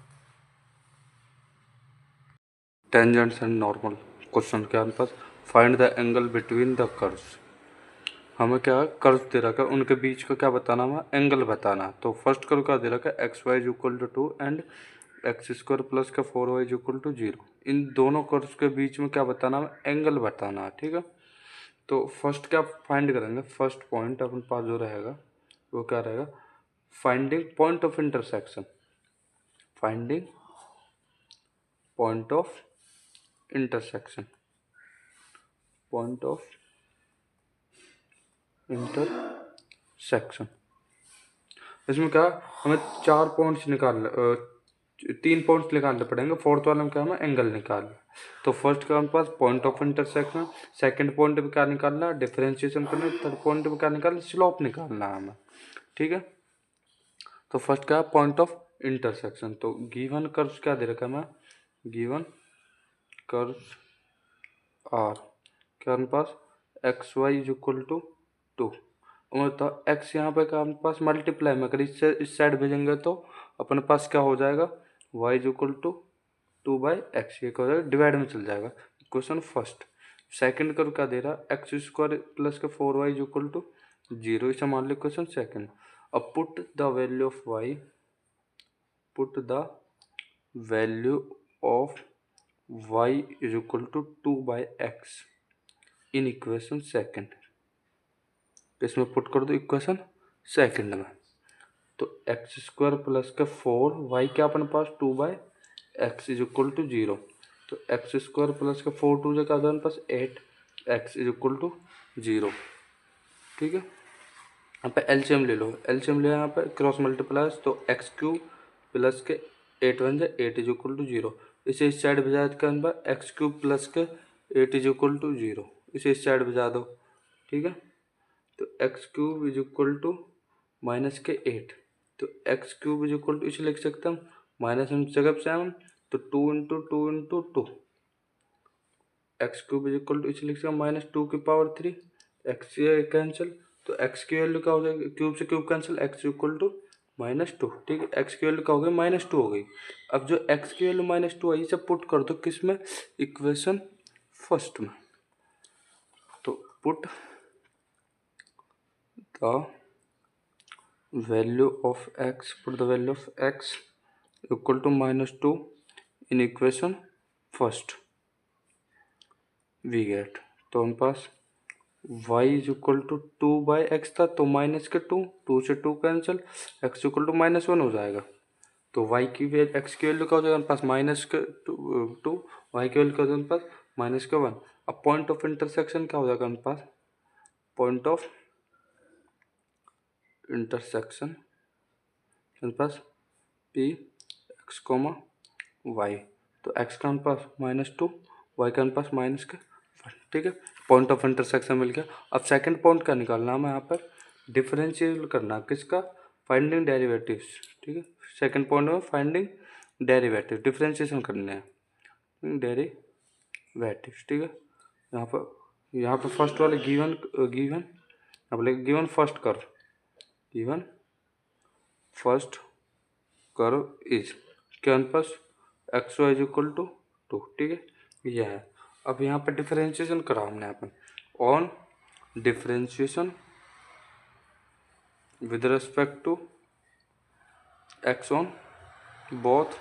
टेंजेंट्स एंड नॉर्मल क्वेश्चन के पास, find the angle between the curves, हमें क्या कर्व दे रखा है, उनके बीच का क्या बताना, हमें एंगल बताना। तो फर्स्ट कर्व क्या दे रखा है, x y is equal to 2 and x square plus का 4y इज इक्वल टू 0, इन दोनों कर्व्स के बीच में क्या बताना, हमें एंगल बताना, ठीक है। तो फर्स्ट क्या फाइंड करेंगे, फर्स्ट पॉइंट अपन पास जो रहेगा वो क्या रहेगा, finding point of intersection, finding point of intersection, point of intersection, इसमें क्या हमें 4 पॉइंट्स तीन पॉइंट्स निकालने पड़ेंगे, फोर्थ वाले में क्या हमें एंगल निकालना। तो फर्स्ट का हमारे पास point of intersection, second point पे क्या निकालना, डिफरेंशिएशन करना, थर्ड पॉइंट पे क्या निकालना, स्लोप निकालना है हमें, ठीक है। तो फर्स्ट क्या है, पॉइंट ऑफ इंटरसेक्शन, तो गिवन कर्व्स क्या दे रखा है हमें, गिवन कर्व्स आर क्या हमारे पास, x y is equal to 2, तो एक्स यहाँ पे क्या हमारे पास मल्टीप्लाई में, अगर इससे इस साइड भेजेंगे तो अपने पास क्या हो जाएगा, y is equal to 2 by x, ये क्या हो जाएगा, डिवाइड में चल जाएगा, क्वेश्चन फर्स्ट। सेकंड करो क्या दे रहा, एक्स स्क्वायर प्लस का 4y इज इक्वल टू 0, इसे मान लो क्वेश्चन सेकंड। अब put the value of y, put the value of y is equal to 2 by x in equation second, इसमें पुट कर दो इक्वेशन सेकंड में, तो एक्स स्क्वायर प्लस का 4y क्या अपने पास 2 by x is equal to 0, तो एक्स स्क्वायर प्लस का 4 2 जगह अपने पास 8 एक्स इज इक्वल टू 0, ठीक है। यहाँ पे एलसीएम ले लो, एलसीएम ले यहाँ पे क्रॉस मल्टीप्लाई, तो एक्स क्यूब प्लस के 8 1 जा 8 इज इक्वल टू 0, इसे इस साइड भेजा के अंदर एक्स क्यूब प्लस के 8 इज इक्वल टू 0, इसे इस साइड भेजा दो, ठीक है। तो x cube is equal to minus के 8, तो x cube is equal to इसे लिख सकते हम माइनस हम जगह 7, तो 2 into 2 into 2, x cube is equal to इसे लिख सकते हैं -2 की पावर 3, एक्स कैंसिल, तो एक्स की वैल्यू क्या हो जाएगी, क्यूब से cube cancel, x equal to -2, ठीक है। एक्स की वैल्यू क्या हो गई, -2 हो गई। अब जो एक्स की वैल्यू -2 आई इसे पुट कर दो किस में, इक्वेशन फर्स्ट में। तो put the value of x, put the value of x equal to -2 in equation first, we get, तो हमारे पास y is equal to 2/x था, तो -2, 2 से 2 कैंसिल, x इक्वल टू -1 हो जाएगा। तो y की वैल्यू, x की वैल्यू क्या हो जाएगा हमारे पास -2, y की वैल्यू क्या हो जाएगा हमारे पास -1। अब पॉइंट ऑफ इंटरसेक्शन क्या हो जाएगा हमारे पास, पॉइंट ऑफ इंटरसेक्शन हमारे पास p x, y, तो x का हमारे पास -2, y का हमारे पास -1, ठीक है। पॉइंट ऑफ इंटरसेक्शन मिल गया। अब सेकंड पॉइंट का निकालना है हमें यहाँ पर, डिफरेंशियल करना किसका, फाइंडिंग डेरिवेटिव्स, ठीक है। सेकंड पॉइंट में फाइंडिंग डेरिवेटिव, डिफरेंशिएशन करने हैं डेरिवेटिव्स, ठीक है। यहाँ पर फर्स्ट वाले गिवन गिवन अब लेके गिवन फर्स्ट कर्व इज क्या हमारे पास, x y is equal to 2, ठीक है, यह है। अब यहाँ पर डिफरेंशिएशन करा हमने यहाँ पर, on differentiation with respect to x on both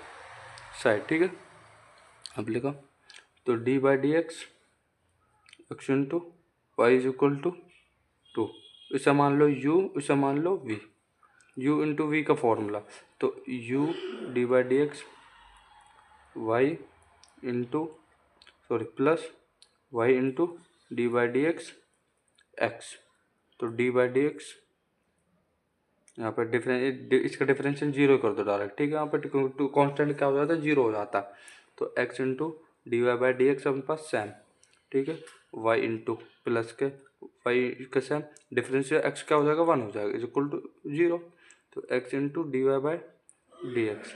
side, ठीक है। अब लिखा तो d/dx x into y is equal to 2, इसे मान लो u, इसे मान लो v, u इंटू वी का फॉर्मूला, तो u d/dx y into plus y into d/dx x, तो d/dx यहाँ पर इसका डिफरेंशियल जीरो कर दो डायरेक्ट, ठीक है। यहाँ पर कांस्टेंट क्या हो जाता है, जीरो हो जाता है। तो x इंटू dy/dx अपने पास सेम, ठीक है, y इंटू प्लस के y का सेम, डिफरेंशियल x क्या हो जाएगा, 1 हो जाएगा, इज इक्वल टू 0। तो x इंटू dy/dx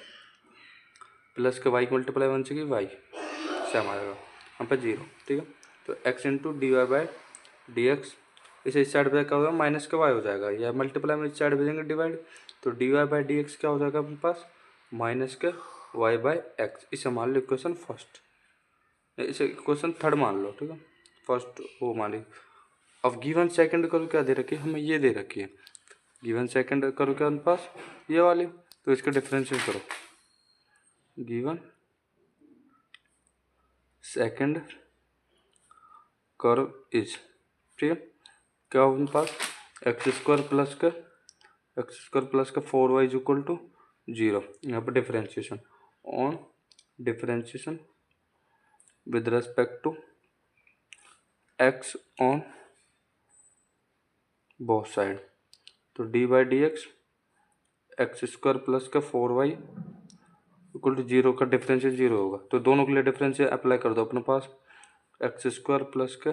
प्लस के y की मल्टीप्लाई 1 से की y सेम आ जाएगा यहाँ पर 0, ठीक है। तो x इंटू dy/dx, इसे इस साइड पे क्या होगा, माइनस का y हो जाएगा, या मल्टीप्लाई में इस साइड भेजेंगे डिवाइड, तो dy/dx क्या हो जाएगा अपने पास, माइनस के y/x, इसे मान लो इक्वेशन फर्स्ट, इसे इक्वेशन थर्ड मान लो, ठीक है, फर्स्ट वो मान ली। अब गिवन सेकंड करो क्या दे रखी है हमें, ये दे रखी है, गिवन सेकंड करो क्या हमारे पास, ये वाली, तो इसका डिफरेंशियल करो, गिवन सेकंड कर्व इज, ठीक है, क्या हो हमारे पास, x² प्लस का 4y इज इक्वल टू 0, यहाँ पर differentiation, on differentiation with respect to x on both side, तो d/dx x² प्लस का 4y इक्वल टू 0 का डिफरेंशियल 0 होगा, तो दोनों के लिए डिफरेंशियल अप्लाई कर दो अपने पास, x² प्लस का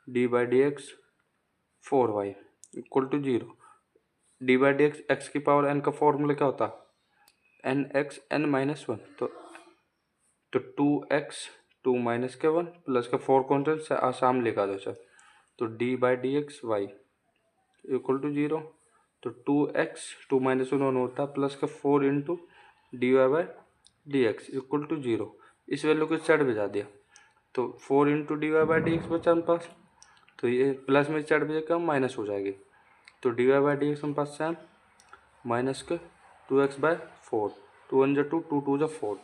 d/dx 4y equal to 0, d/dx x की पावर n का फॉर्मूला क्या होता है, nx n-1, तो 2x 2 माइनस के 1 प्लस का 4 कॉन्स्टेंट से आसाम लिखा दो सर, तो d/dx y इक्वल टू 0, तो 2x 2 माइनस 1 होता है, प्लस का 4 इंटू dy/dx इक्वल टू 0, इस वैल्यू को साइड भेजा दिया, तो 4 इंटू dy/dx बचा हमारे पास, तो ये प्लस में साइड भेजा क्या माइनस हो जाएगी, तो dy/dx हमारे पास सेम माइनस के 2x/4, 2 1 2, 2 2 4,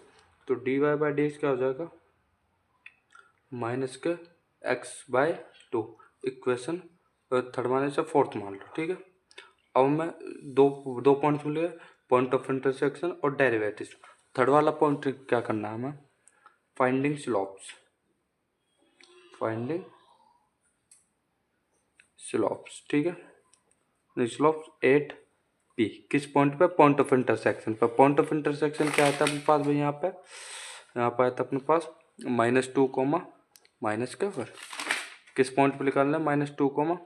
तो dy/dx क्या हो जाएगा, माइनस के x/2, इक्वेशन थर्ड माने से फोर्थ मान लो, ठीक है। अब मैं दो पॉइंट्स मिले, पॉइंट ऑफ इंटरसेक्शन और डेरिवेटिव। थर्ड वाला पॉइंट क्या करना है हमें, फाइंडिंग स्लोप्स, ठीक है, स्लोप्स एट पी, किस पॉइंट पे, पॉइंट ऑफ इंटरसेक्शन पर। पॉइंट ऑफ इंटरसेक्शन क्या आता है अपने पास भाई, यहाँ पे आता है अपने पास -2 -1, किस पॉइंट पे निकालना है, -2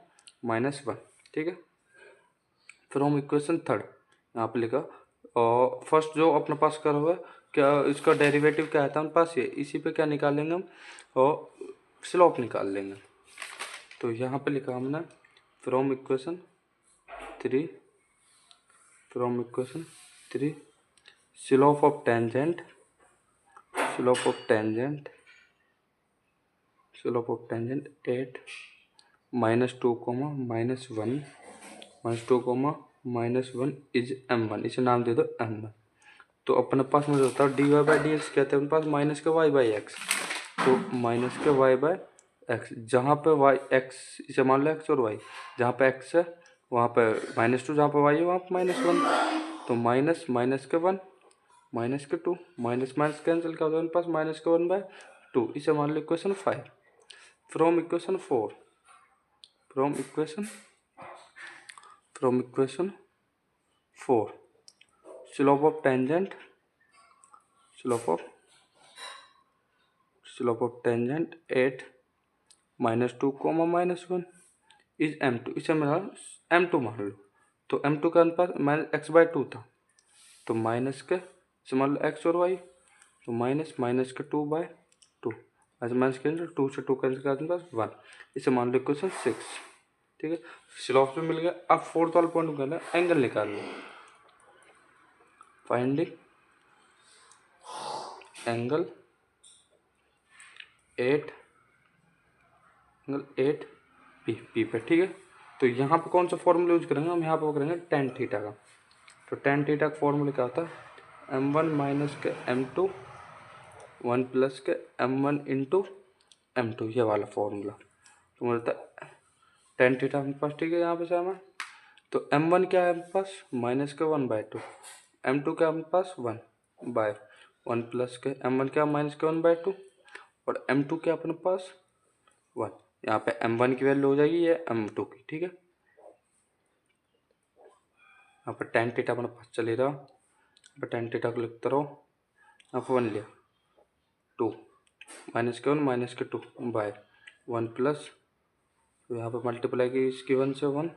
-1, ठीक है। फ्रॉम इक्वेशन थर्ड यहाँ पे लिखा, और फर्स्ट जो अपने पास कर हुआ है, क्या इसका डेरिवेटिव क्या आता है अपने पास, ये इसी पे क्या निकालेंगे हम, और स्लोप निकाल लेंगे। तो यहाँ पे लिखा हमने from equation 3 from equation 3 slope of tangent at -2, -1 is m1, इसे नाम दे दो m1। तो अपने पास में होता है dy/dx, कहते हैं अपने पास माइनस के y/x, तो माइनस के y/x, जहाँ पे y x, इसे मान लो x और y, जहाँ पे x है वहाँ पे -2, जहाँ पे y है वहाँ पे -1, तो माइनस के 1 माइनस के 2, माइनस माइनस कैंसिल कर दो, अपने पास माइनस के 1/2, इसे मान लो equation 5। From equation 4 slope of tangent at -2, -1 is m2, इसे मेरा m2 मान लो। तो m2 का अनुपात -x/2 था, तो माइनस के इसे मान लो x और y, तो माइनस के 2/2, माइनस कैंसिल, 2 से 2 कैंसिल कर पास 1, इसे मान लो इक्वेशन 6। ठीक है, स्लोप भी मिल गया। अब फोर्थ वाला पॉइंट कहना है एंगल निकाल लो। फाइंडिंग एंगल 8 पी पे। ठीक है, तो यहाँ पे कौन सा फॉर्मूला यूज करेंगे हम, यहाँ पे करेंगे टेन थीटा का। तो टेन थीटा का फॉर्मूला क्या होता है, m1 माइनस के m2 1 प्लस के m1 इंटू m2, ये वाला फॉर्मूला। तो मुझे टेन थीटा हमारे पास, ठीक है, यहाँ पे सेम है। तो m1 क्या है हमारे पास, माइनस के 1/2, m2 क्या हमारे पास 1/1 प्लस के m1 क्या माइनस के 1/2, और m2 क्या अपने पास 1। यहाँ पे m1 की वैल्यू हो जाएगी ये m2 की। ठीक है, यहाँ पर टेन थीटा अपने पास चले रहा, यहाँ पर टेन थीटा को लिखते रहो, यहाँ पर 1 लिया, 2 माइनस के 1 माइनस के 2/1 प्लस, तो यहाँ पर मल्टीप्लाई की इसकी 1 से 1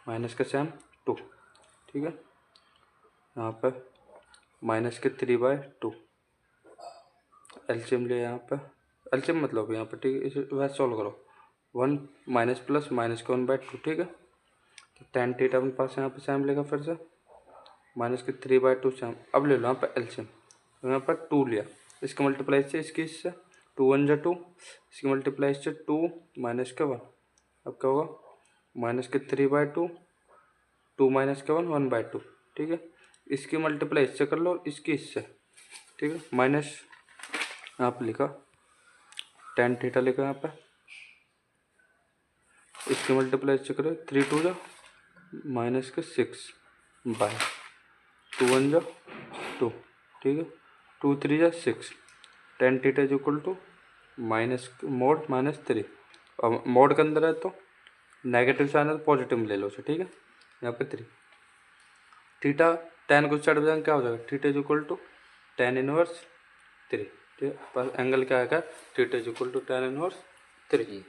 माइनस के सेम 2। ठीक है, यहाँ पर माइनस के 3/2, एलसीएम लिया, यहाँ पर एलसीएम मतलब यहाँ पर। ठीक है, इसे वैसे सॉल्व करो, 1 माइनस प्लस माइनस के 1/2। ठीक है, तो टेन थीटा अपने पास यहाँ पर सेम लेगा, फिर से माइनस के 3/2 सेम। अब ले लो यहाँ पर एलसीएम, तो यहाँ पर 2 लिया, इसका मल्टीप्लाई से इसकी इससे 2 1 जा 2, इसकी मल्टीप्लाई से 2 माइनस के 1, अब क्या होगा माइनस के 3/2, 2 माइनस के 1/2। ठीक है, इसकी मल्टीप्लाई इससे कर लो, इसकी इससे। ठीक है, माइनस यहाँ पर लिखा टेन थीटा लिखा, यहाँ पे इसकी मल्टीप्लाई इससे करो, 3 2 जा माइनस के 6/2 1 जा 2। ठीक है, 2 3 जा 6, tan theta is equal to minus mod -3, और मोड के अंदर है तो नेगेटिव साइन है तो पॉजिटिव में ले लो उसे। ठीक है, यहाँ पे 3 थीटा टेन को साइड बजाएंगे क्या हो जाएगा, theta is equal to tan inverse 3। ठीक है, पर एंगल क्या आएगा, theta is equal to tan inverse 3।